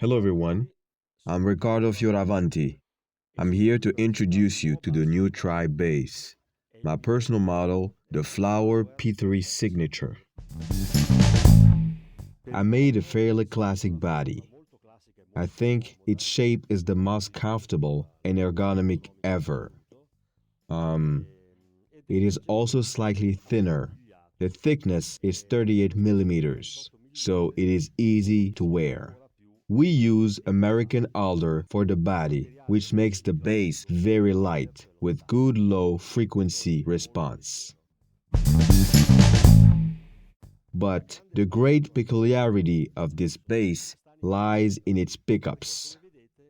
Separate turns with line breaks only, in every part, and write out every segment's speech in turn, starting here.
Hello everyone, I'm Riccardo Fioravanti. I'm here to introduce you to the new Tribe bass, my personal model, the Flower P3 Signature. I made a fairly classic body. I think its shape is the most comfortable and ergonomic ever. It is also slightly thinner. The thickness is 38 millimeters, so it is easy to wear. We use American alder for the body, which makes the bass very light with good low frequency response. But the great peculiarity of this bass lies in its pickups.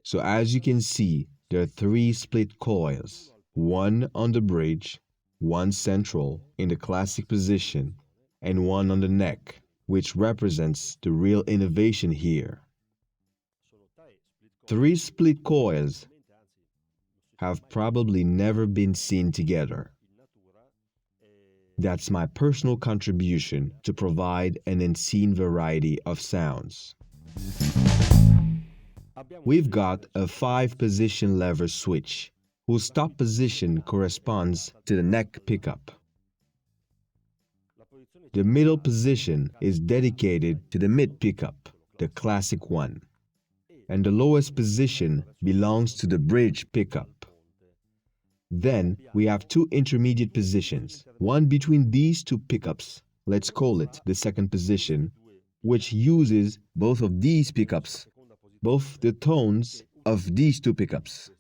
So as you can see, there are three split coils, one on the bridge, one central in the classic position, and one on the neck, which represents the real innovation here. Three split coils have probably never been seen together. That's my personal contribution to provide an unseen variety of sounds. We've got a 5-position lever switch, whose top position corresponds to the neck pickup. The middle position is dedicated to the mid pickup, the classic one, and the lowest position belongs to the bridge pickup. Then we have two intermediate positions, one between these two pickups, let's call it the second position, which uses both of these pickups, both the tones of these two pickups.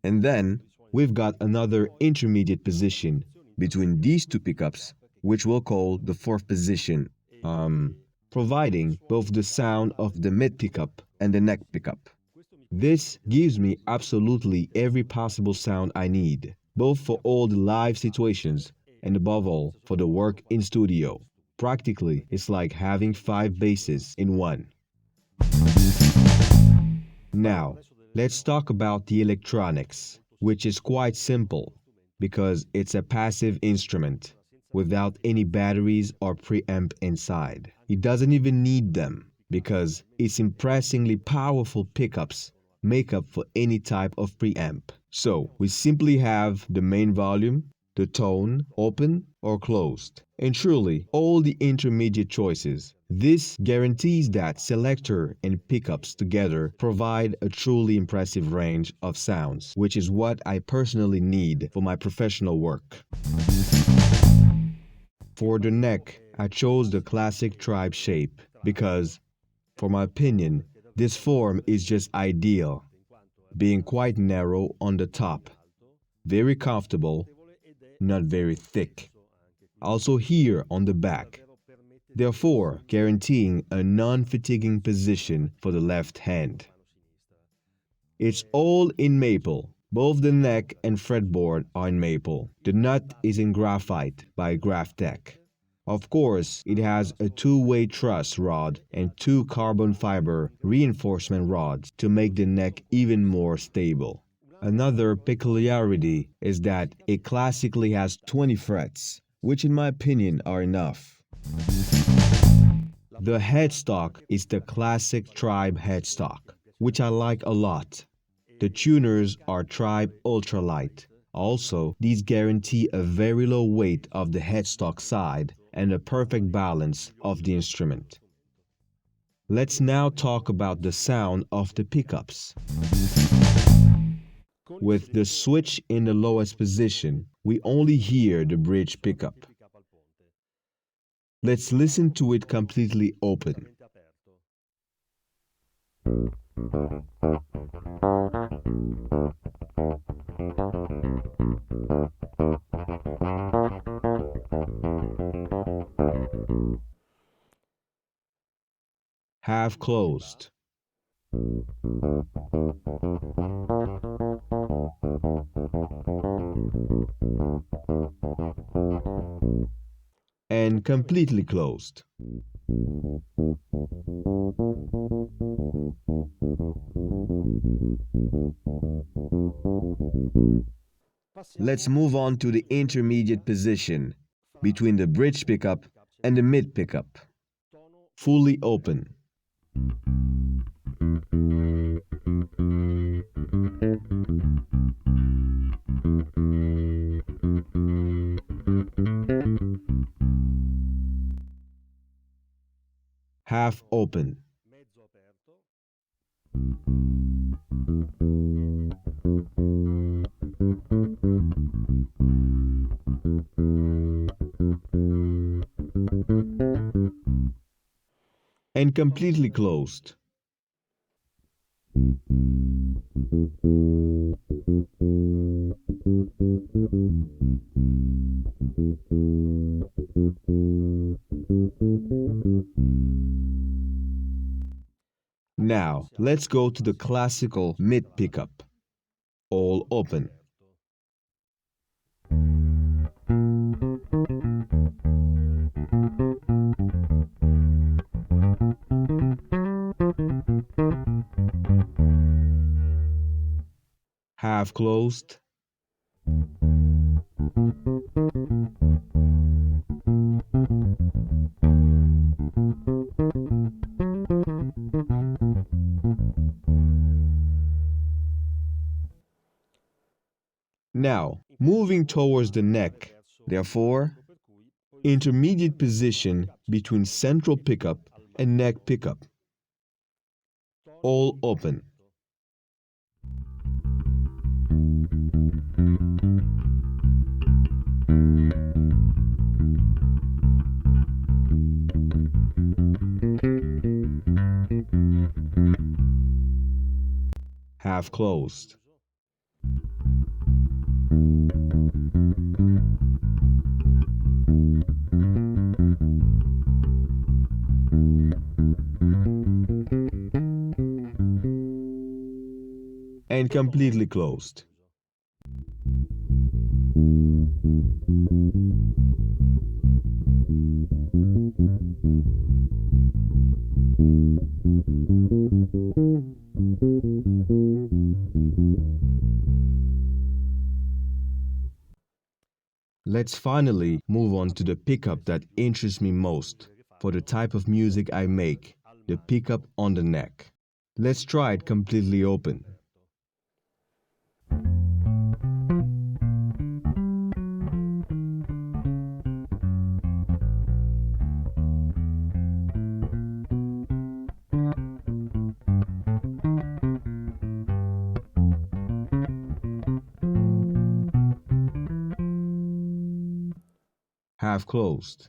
And then we've got another intermediate position between these two pickups, which we'll call the fourth position, providing both the sound of the mid pickup and the neck pickup. This gives me absolutely every possible sound I need, both for all the live situations and above all for the work in studio. Practically, it's like having 5 basses in one. Now, let's talk about the electronics, which is quite simple because it's a passive instrument without any batteries or preamp inside. It doesn't even need them because its impressively powerful pickups make up for any type of preamp. So we simply have the main volume, the tone, open or closed, and truly all the intermediate choices. This guarantees that selector and pickups together provide a truly impressive range of sounds, which is what I personally need for my professional work. For the neck, I chose the classic Tribe shape because, for my opinion, this form is just ideal, being quite narrow on the top, very comfortable, not very thick. Also here on the back, therefore guaranteeing a non-fatiguing position for the left hand. It's all in maple. Both the neck and fretboard are in maple. The nut is in graphite by Graphtec. Of course, it has a 2-way truss rod and 2 carbon fiber reinforcement rods to make the neck even more stable. Another peculiarity is that it classically has 20 frets, which in my opinion are enough. The headstock is the classic Tribe headstock, which I like a lot. The tuners are Tribe Ultralight. Also, these guarantee a very low weight of the headstock side and a perfect balance of the instrument. Let's now talk about the sound of the pickups. With the switch in the lowest position, we only hear the bridge pickup. Let's listen to it completely open. Half closed. And completely closed. Let's move on to the intermediate position between the bridge pickup and the mid pickup. Fully open. Half open. And completely closed. Now, let's go to the classical mid pickup. All open. Half closed. Now, moving towards the neck, therefore, intermediate position between central pickup and neck pickup. All open. Half closed. And completely closed. Let's finally move on to the pickup that interests me most for the type of music I make, the pickup on the neck. Let's try it completely open. Half closed.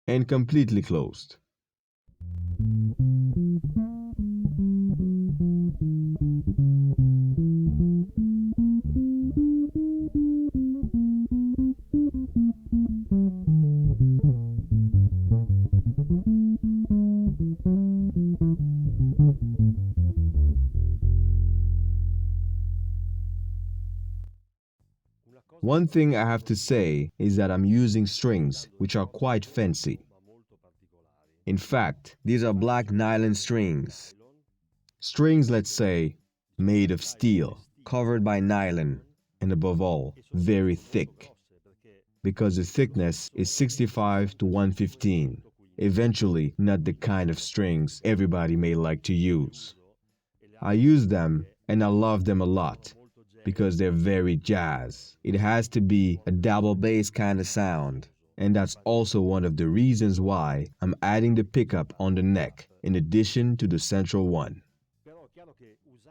And completely closed. One thing I have to say is that I'm using strings which are quite fancy. In fact, these are black nylon strings. Strings, let's say, made of steel, covered by nylon, and above all, very thick, because the thickness is 65 to 115. Eventually, not the kind of strings everybody may like to use. I use them and I love them a lot because they're very jazz. It has to be a double bass kind of sound. And that's also one of the reasons why I'm adding the pickup on the neck in addition to the central one.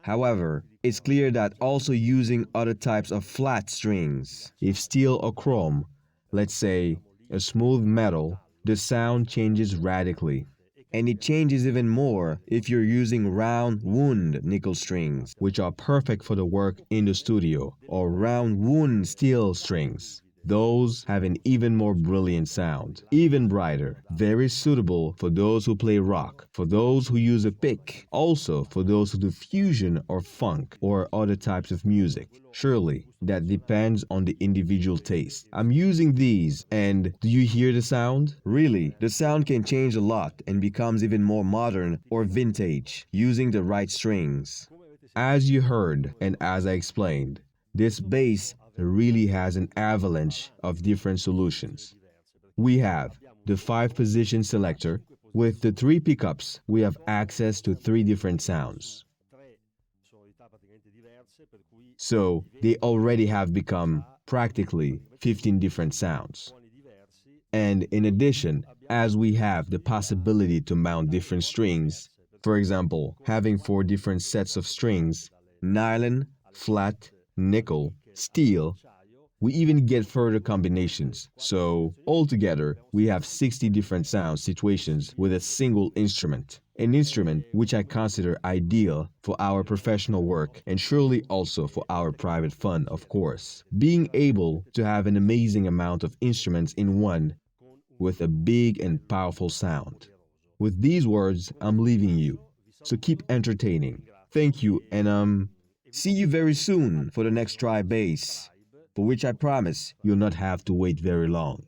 However, it's clear that also using other types of flat strings, if steel or chrome, let's say a smooth metal, the sound changes radically. And it changes even more if you're using round wound nickel strings, which are perfect for the work in the studio, or round wound steel strings. Those have an even more brilliant sound, even brighter, very suitable for those who play rock, for those who use a pick, also for those who do fusion or funk or other types of music. Surely, that depends on the individual taste. I'm using these, and do you hear the sound? Really, the sound can change a lot and becomes even more modern or vintage using the right strings. As you heard and as I explained, this bass really has an avalanche of different solutions. We have the 5 position selector. With the 3 pickups, we have access to 3 different sounds. So they already have become practically 15 different sounds. And in addition, as we have the possibility to mount different strings, for example, having 4 different sets of strings, nylon, flat, nickel, steel, we even get further combinations. So altogether, we have 60 different sound situations with a single instrument. An instrument which I consider ideal for our professional work and surely also for our private fun, of course. Being able to have an amazing amount of instruments in one with a big and powerful sound. With these words, I'm leaving you. So keep entertaining. Thank you, and see you very soon for the next dry bass, for which I promise you'll not have to wait very long.